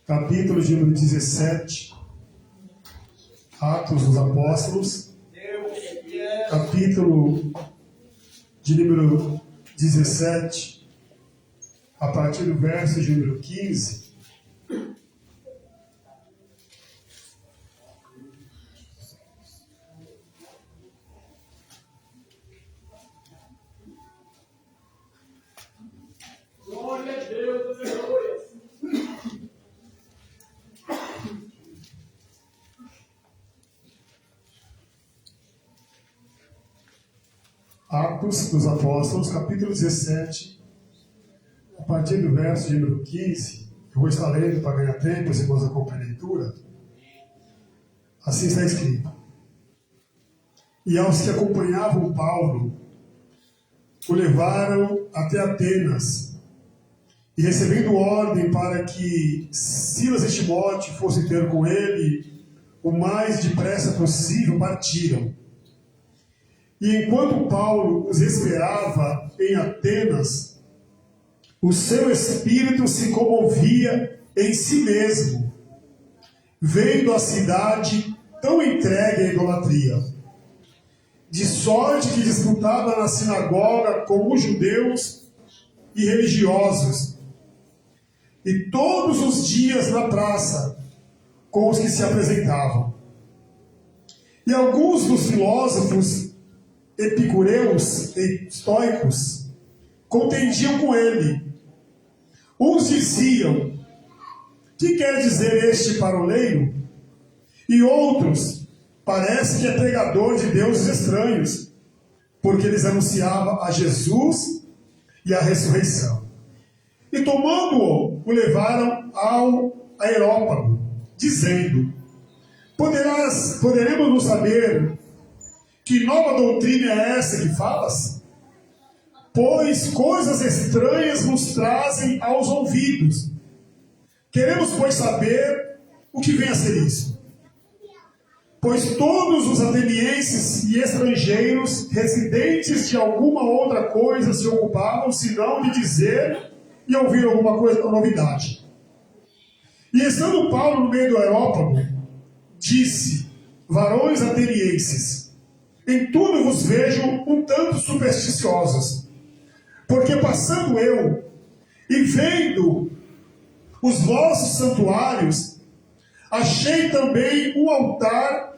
capítulo de número 17, Atos dos Apóstolos, capítulo de número 17, a partir do verso de número 15. Glória a Deus, aleluia. Atos dos Apóstolos, capítulo 17, a partir do verso de número 15. Eu vou estar lendo para ganhar tempo, os irmãos acompanham a leitura. Assim está escrito: E aos que acompanhavam Paulo, o levaram até Atenas, e recebendo ordem para que Silas e Timóteo fossem ter com ele, o mais depressa possível partiram. E enquanto Paulo os esperava em Atenas, o seu espírito se comovia em si mesmo, vendo a cidade tão entregue à idolatria, de sorte que disputava na sinagoga com os judeus e religiosos, e todos os dias na praça com os que se apresentavam. E alguns dos filósofos epicureus e estoicos contendiam com ele. Uns diziam: que quer dizer este paroleiro? E outros: parece que é pregador de deuses estranhos, porque eles anunciavam a Jesus e a ressurreição. E tomando-o, o levaram ao Areópago, dizendo: poderemos nos saber que nova doutrina é essa que falas? Pois coisas estranhas nos trazem aos ouvidos. Queremos, pois, saber o que vem a ser isso. Pois todos os atenienses e estrangeiros, residentes de alguma outra coisa, se ocupavam, senão de dizer e ouvir alguma coisa, novidade. E estando Paulo no meio do Areópago, disse: varões atenienses, em tudo vos vejo um tanto supersticiosos, porque passando eu e vendo os vossos santuários, achei também um altar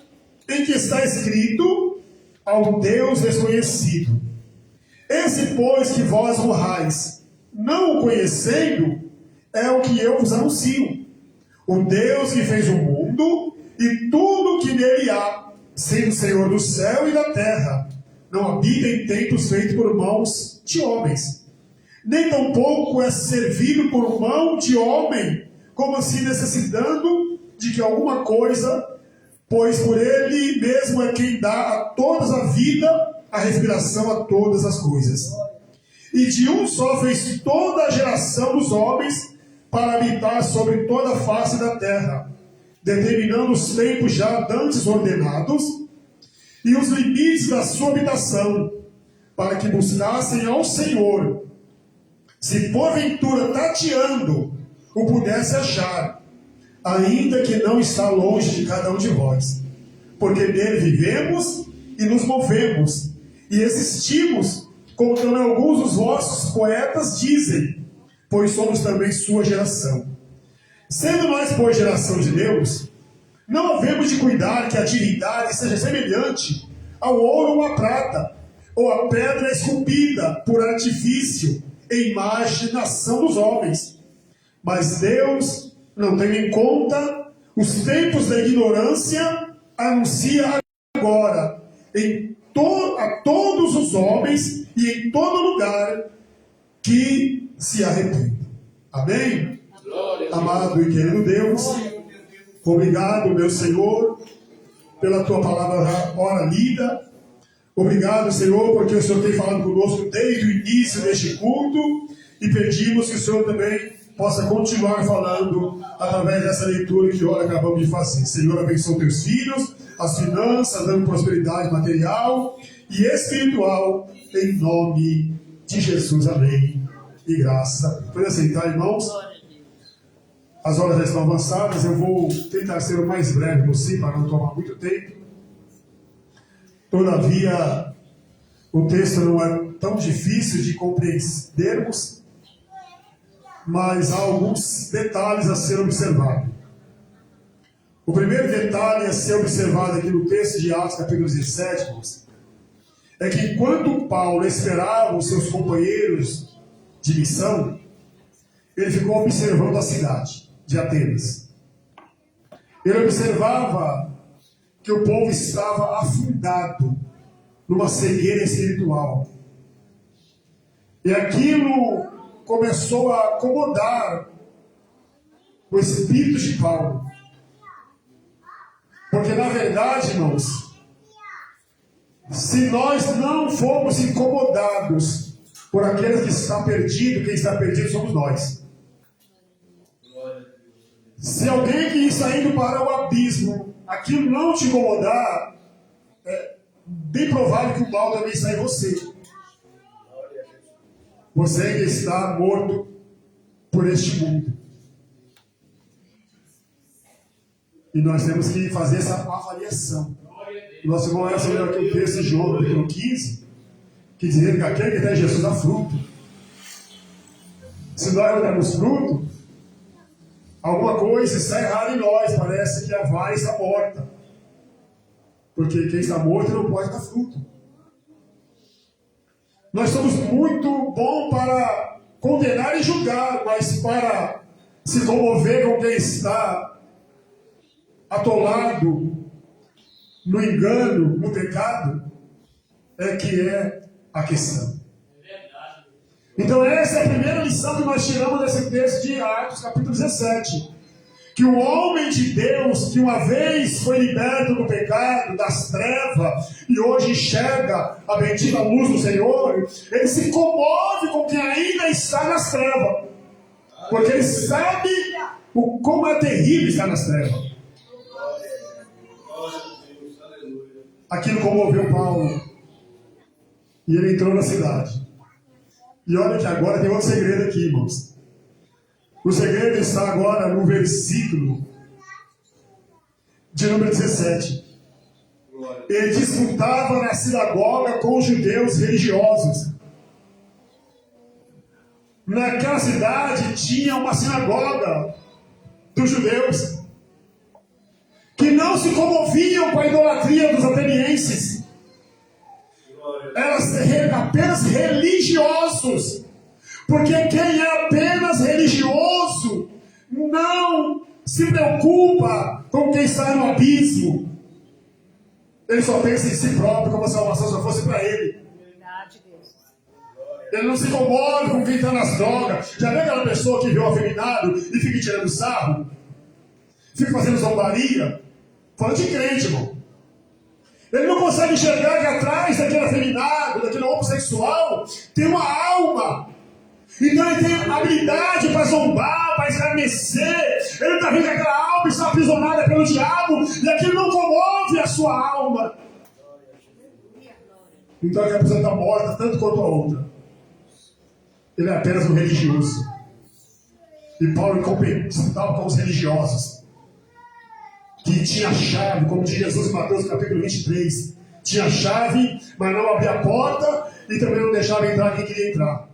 em que está escrito: ao Deus desconhecido. Esse, pois, que vós honrais, não o conhecendo, é o que eu vos anuncio: o Deus que fez o mundo e tudo o que nele há, sendo Senhor do céu e da terra, não habita em templos feitos por mãos de homens, nem tampouco é servido por mão de homem, como se necessitando de que alguma coisa, pois por ele mesmo é quem dá a todas a vida, a respiração a todas as coisas. E de um só fez toda a geração dos homens para habitar sobre toda a face da terra, determinando os tempos já dantes ordenados e os limites da sua habitação, para que buscassem ao Senhor, se porventura tateando o pudesse achar, ainda que não está longe de cada um de vós, porque nele vivemos e nos movemos, e existimos, como também alguns dos vossos poetas dizem, pois somos também sua geração. Sendo nós, pois, geração de Deus, não havemos de cuidar que a divindade seja semelhante ao ouro ou à prata, ou à pedra esculpida por artifício, em imaginação dos homens. Mas Deus, não tendo em conta os tempos da ignorância, anuncia agora a todos os homens e em todo lugar que se arrependam. Amém? Amado e querido Deus, obrigado, meu Senhor, pela tua palavra ora lida. Obrigado, Senhor, porque o Senhor tem falado conosco desde o início deste culto, e pedimos que o Senhor também possa continuar falando através dessa leitura que ora acabamos de fazer. Senhor, abençoa teus filhos, as finanças, dando prosperidade material e espiritual, em nome de Jesus. Amém. E graças a Deus. Pode aceitar, irmãos? As horas já estão avançadas, eu vou tentar ser o mais breve possível para não tomar muito tempo. Todavia, o texto não é tão difícil de compreendermos, mas há alguns detalhes a ser observado. O primeiro detalhe a ser observado aqui no texto de Atos, capítulo 17, irmãos, é que enquanto Paulo esperava os seus companheiros de missão, ele ficou observando a cidade de Atenas. Ele observava que o povo estava afundado numa cegueira espiritual. E aquilo começou a acomodar o espírito de Paulo. Porque, na verdade, irmãos, se nós não formos incomodados por aqueles que estão perdidos, quem está perdido somos nós. Se alguém que está indo para o abismo, aquilo não te incomodar, é bem provável que o mal também está em você. Você ainda está morto por este mundo. E nós temos que fazer essa avaliação. Nós vamos ler aqui o texto de João, capítulo 15, que diz que aquele que tem Jesus dá fruto. Se nós não damos fruto, alguma coisa está errada em nós. Parece que a vara está morta. Porque quem está morto não pode dar fruto. Nós somos muito bons para condenar e julgar, mas para se comover com quem está atolado no engano, no pecado, é que é a questão. Então essa é a primeira lição que nós tiramos desse texto de Atos, capítulo 17. Que o homem de Deus, que uma vez foi liberto do pecado, das trevas, e hoje enxerga a bendita luz do Senhor, ele se comove com quem ainda está nas trevas. Porque ele sabe como é terrível estar nas trevas. Aquilo comoveu Paulo. E ele entrou na cidade. E olha que agora tem outro segredo aqui, irmãos. O segredo está agora no versículo de número 17. Ele disputava na sinagoga com os judeus religiosos. Naquela cidade tinha uma sinagoga dos judeus que não se comoviam com a idolatria dos atenienses. Eram apenas religiosos. Porque quem é apenas religioso não se preocupa com quem está no abismo. Ele só pensa em si próprio, como a salvação só fosse para ele. Ele não se comove com quem está nas drogas. Já vê aquela pessoa que vê o afeminado e fica tirando sarro? Fica fazendo zombaria? Fala de crente, irmão. Ele não consegue enxergar que atrás daquele afeminado, daquele homossexual, tem uma alma. Então ele tem habilidade para zombar, para escarnecer. Ele está vendo que aquela alma está aprisionada pelo diabo e aquilo não comove a sua alma. Então aquela pessoa está morta tanto quanto a outra. Ele é apenas um religioso. E Paulo disputava com os religiosos, que tinha a chave, como diz Jesus em Mateus capítulo 23. Tinha a chave, mas não abria a porta e também não deixava entrar quem queria entrar.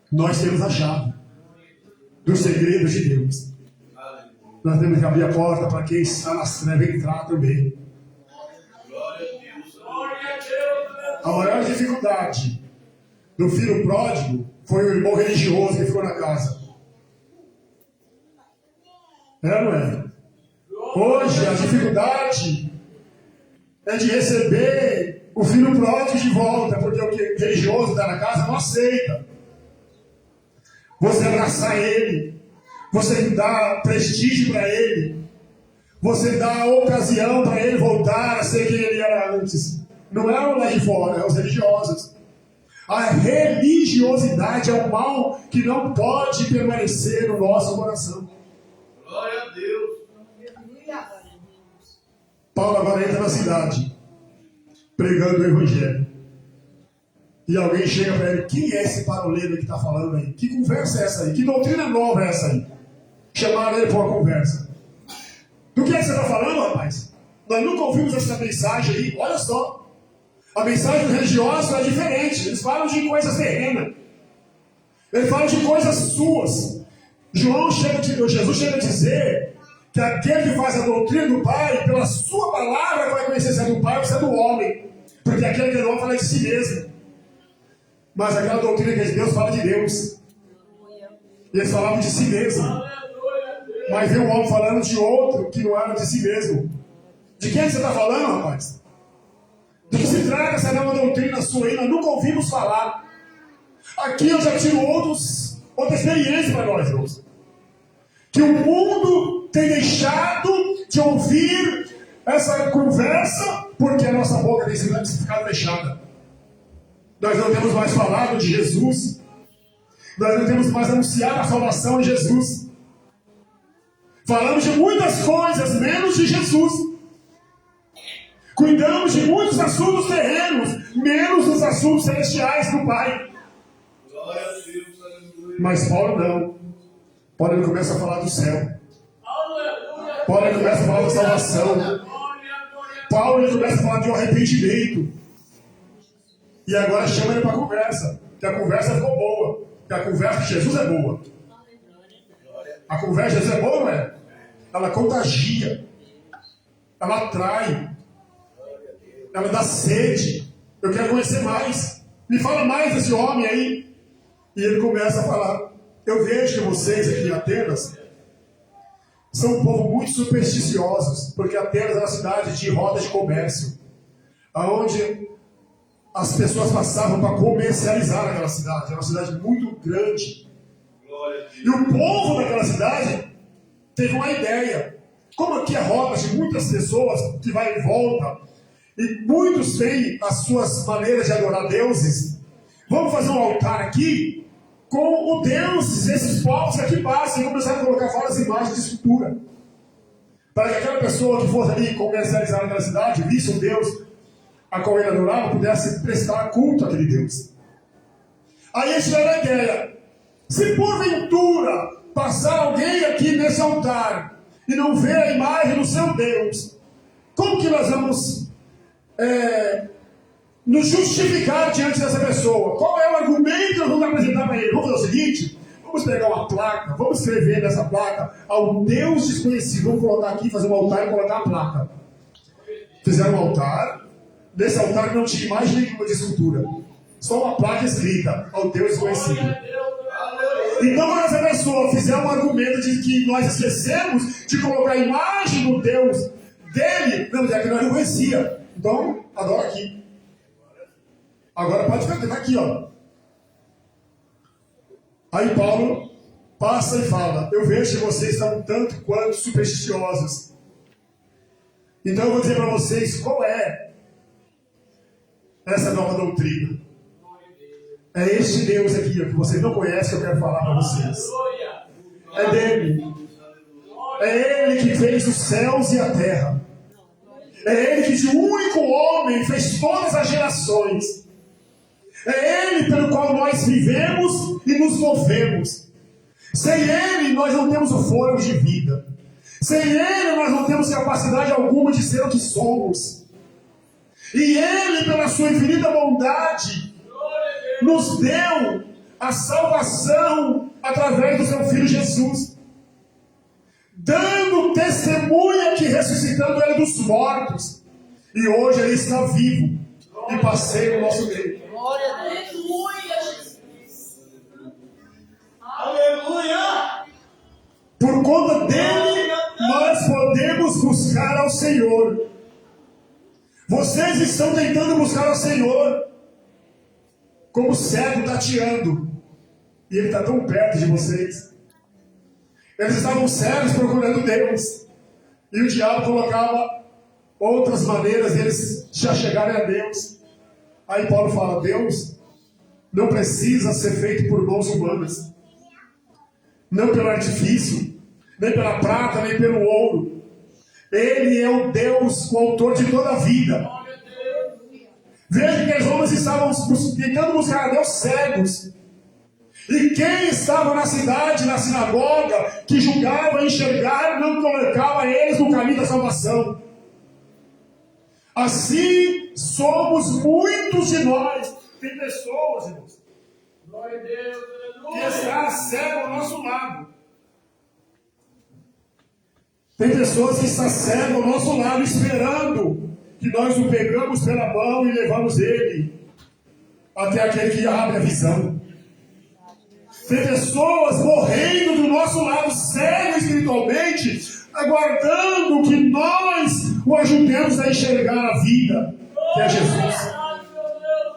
Nós temos a chave dos segredos de Deus. Nós temos que abrir a porta para quem está nas trevas entrar também. A maior dificuldade do filho pródigo foi o irmão religioso que ficou na casa. É ou não é? Hoje a dificuldade é de receber o filho pródigo de volta, porque o religioso está na casa não aceita. Você abraçar ele, você dá prestígio para ele, você dá ocasião para ele voltar a ser quem ele era antes. Não é o lá de fora, é os religiosos. A religiosidade é um mal que não pode permanecer no nosso coração. Glória a Deus. Paulo agora entra na cidade, pregando o evangelho. E alguém chega para ele: quem é esse paroleiro que está falando aí? Que conversa é essa aí? Que doutrina nova é essa aí? chamaram ele para uma conversa. Do que você está falando, rapaz? Nós nunca ouvimos essa mensagem aí. Olha só. A mensagem religiosa é diferente. Eles falam de coisas terrenas. Eles falam de coisas suas. Jesus chega a dizer que aquele que faz a doutrina do Pai, pela sua palavra vai conhecer se é do Pai ou se é do homem. Porque aquele que não fala de si mesmo. Mas aquela doutrina que é de Deus fala de Deus. E eles falavam de si mesmo. Mas veio um homem falando de outro que não era de si mesmo. De quem você está falando, rapaz? Do que se trata essa nova doutrina sua aí? Nós nunca ouvimos falar. Aqui eu já tiro outra experiência para nós, irmãos. Que o mundo tem deixado de ouvir essa conversa porque a nossa boca tem ficado fechada. Nós não temos mais falado de Jesus. Nós não temos mais anunciado a salvação de Jesus. Falamos de muitas coisas, menos de Jesus. Cuidamos de muitos assuntos terrenos, menos dos assuntos celestiais do Pai. Mas Paulo não. Paulo ele começa a falar do céu. Paulo ele começa a falar da salvação. Paulo ele começa a falar de um arrependimento. E agora chama ele para a conversa. Que a conversa ficou boa. Que a conversa de Jesus é boa. A conversa de Jesus é boa, não é? Ela contagia. Ela atrai. Ela dá sede. Eu quero conhecer mais. Me fala mais desse homem aí. E ele começa a falar. Eu vejo que vocês aqui em Atenas são um povo muito supersticiosos. Porque Atenas é uma cidade de roda de comércio. Onde as pessoas passavam para comercializar aquela cidade. Era uma cidade muito grande. E o povo daquela cidade teve uma ideia. Como aqui é rota de muitas pessoas que vai e volta, e muitos têm as suas maneiras de adorar deuses, vamos fazer um altar aqui com o Deus desses povos que aqui passam e começar a colocar várias imagens de escultura. Para que aquela pessoa que fosse ali comercializar naquela cidade, visse um Deus a qual ele adorava, pudesse prestar culto àquele Deus. Aí eles tiveram a ideia. Se porventura passar alguém aqui nesse altar e não ver a imagem do seu Deus, como que nós vamos nos justificar diante dessa pessoa? Qual é o argumento que nós vamos apresentar para ele? Vamos fazer o seguinte: vamos pegar uma placa, vamos escrever nessa placa ao Deus desconhecido. Vamos colocar aqui, fazer um altar e colocar a placa. Fizeram um altar. Nesse altar não tinha imagem nenhuma de escultura. Só uma placa escrita ao Deus desconhecido. Então, quando essa pessoa fizer um argumento de que nós esquecemos de colocar a imagem do Deus dele, não, é que nós não conhecia. Então, adora aqui. Agora pode ficar, tá aqui, ó. Aí Paulo passa e fala: eu vejo que vocês estão tanto quanto supersticiosos. Então eu vou dizer para vocês qual é essa nova doutrina. É este Deus aqui, ó, que vocês não conhecem, que eu quero falar para vocês. É dele. É ele que fez os céus e a terra. É ele que de um único homem fez todas as gerações. É ele pelo qual nós vivemos e nos movemos. Sem ele nós não temos o fôlego de vida. Sem ele nós não temos capacidade alguma de ser o que somos. E ele, pela sua infinita bondade, nos deu a salvação através do seu Filho Jesus, dando testemunha que ressuscitando ele dos mortos, e hoje ele está vivo e passeia no nosso meio. Glória a Deus. Aleluia, Jesus. Aleluia. Por conta dele, nós podemos buscar ao Senhor. Vocês estão tentando buscar ao Senhor como cego tateando, e ele está tão perto de vocês. Eles estavam cegos procurando Deus, e o diabo colocava outras maneiras deles já chegarem a Deus. Aí Paulo fala: Deus não precisa ser feito por mãos humanas, não pelo artifício, nem pela prata, nem pelo ouro. Ele é o Deus, o autor de toda a vida. Veja que aqueles homens estavam tentando buscar a Deus cegos. E quem estava na cidade, na sinagoga, que julgava enxergar, não colocava eles no caminho da salvação. Assim somos muitos de nós. Tem pessoas, irmãos, Glória a Deus, que aleluia. está cego ao nosso lado. Tem pessoas que estão cego ao nosso lado, esperando que nós o pegamos pela mão e levamos ele até aquele que abre a visão. Tem pessoas morrendo do nosso lado, cego espiritualmente, aguardando que nós o ajudemos a enxergar a vida, que é Jesus.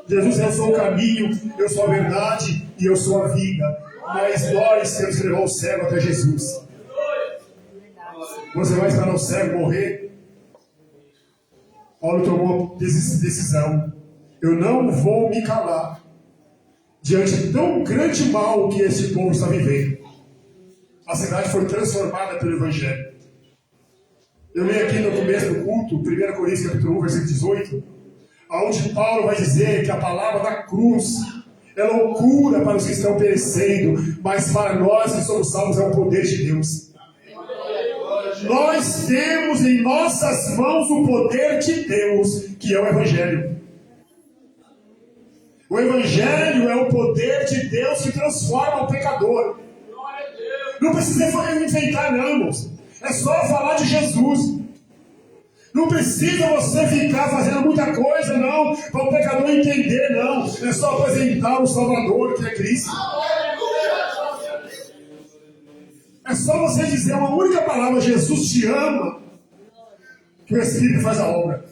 Jesus, eu sou o caminho, eu sou a verdade e eu sou a vida. Mas nós temos que levar o cego até Jesus. Você vai esperar o cego morrer? Paulo tomou decisão. Eu não vou me calar diante de tão grande mal que esse povo está vivendo. A cidade foi transformada pelo Evangelho. Eu li aqui no começo do culto, 1 Coríntios capítulo 1, versículo 18, onde Paulo vai dizer que a palavra da cruz é loucura para os que estão perecendo, mas para nós que somos salvos é o poder de Deus. Nós temos em nossas mãos o poder de Deus, que é o Evangelho. O Evangelho é o poder de Deus que transforma o pecador. Não precisa inventar, não, irmãos. É só falar de Jesus. Não precisa você ficar fazendo muita coisa, não, para o pecador entender, não. É só apresentar o Salvador, que é Cristo. É só você dizer uma única palavra: Jesus te ama, que o Espírito faz a obra.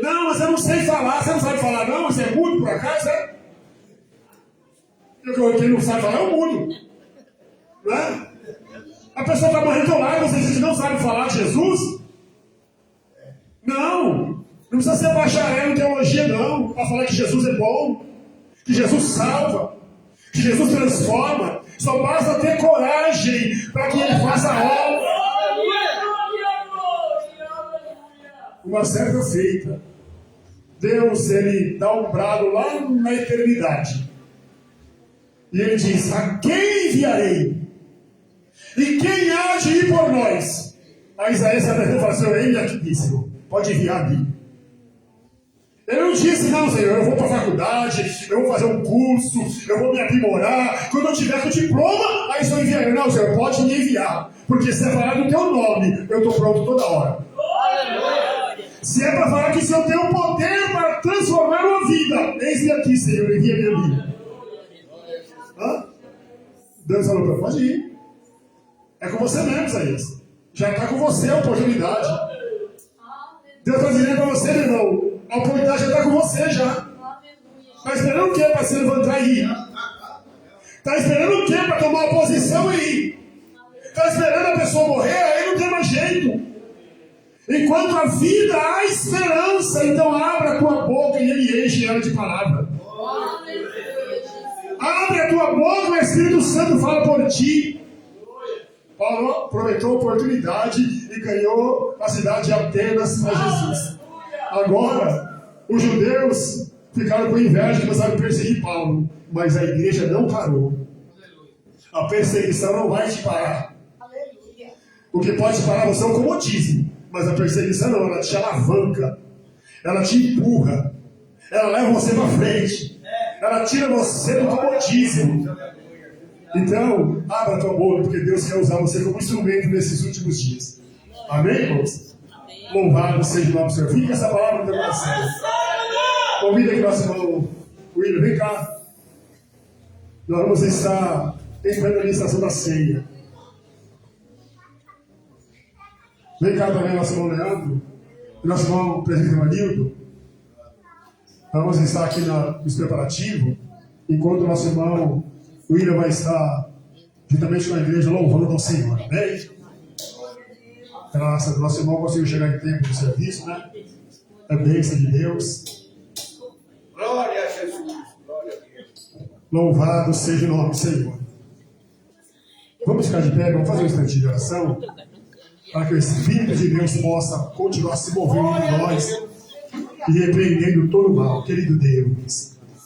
Não, mas eu não sei falar. Você não sabe falar, não? Você é mudo por acaso, é? Quem não sabe falar é o mudo. Não é? A pessoa está morrendo ao lado, você diz que não sabe falar de Jesus? Não. Não precisa ser bacharel em teologia, não, para falar que Jesus é bom, que Jesus salva, que Jesus transforma. Só basta ter coragem para que Ele faça a obra. Uma certa feita, Deus, Ele dá um brado lá na eternidade. E Ele diz: a quem enviarei? E quem há de ir por nós? A Isaías se apresentou e falou assim: ele aqui disse, Senhor, pode enviar a mim. Ele não disse: não, Senhor, eu vou para a faculdade, eu vou fazer um curso, eu vou me aprimorar. Quando eu tiver com o diploma, aí só enviarei. Não, Senhor, pode me enviar. Porque se é falar do teu nome, eu estou pronto toda hora. Se é para falar que se eu tenho o poder para transformar uma vida, eis-me aqui, Senhor, envia-me a mim. Hã? Deus falou: para pode ir. É com você mesmo, Isaías. Já está com você a oportunidade. Deus está dizendo para você, meu irmão, a oportunidade já está com você já. Está esperando o quê para se levantar e ir? Está esperando o quê para tomar a posição e ir? Está esperando a pessoa morrer? Aí não tem mais jeito. Enquanto a vida há esperança, então abra a tua boca e Ele enche ela de palavra. Abre a tua boca, o Espírito Santo fala por ti. Paulo aproveitou a oportunidade e ganhou a cidade de Atenas para Jesus. Agora, os judeus ficaram com inveja e começaram a perseguir Paulo. Mas a igreja não parou. A perseguição não vai te parar. O que pode te parar você é o comodismo. Mas a perseguição não, ela te alavanca. Ela te empurra. Ela leva você para frente. Ela tira você do comodismo. Então, abra a tua boca, porque Deus quer usar você como instrumento nesses últimos dias. Amém, irmãos? Louvado seja o nome do Senhor. Fica essa palavra no teu coração. Convida aqui nosso irmão William, vem cá. Nós vamos estar entrando na administração da ceia. Vem cá também nosso irmão Leandro, nosso irmão presbítero Manildo. Vamos estar aqui nos preparativos, enquanto o nosso irmão William vai estar juntamente com a igreja louvando ao Senhor. Amém? Graças a Deus, nosso irmão conseguiu chegar em tempo do serviço, né? É bênção de Deus. Glória a Jesus. Glória a Deus. Louvado seja o nome do Senhor. Vamos ficar de pé, vamos fazer um instantinho de oração, para que o Espírito de Deus possa continuar se movendo em nós e repreendendo todo o mal. Querido Deus,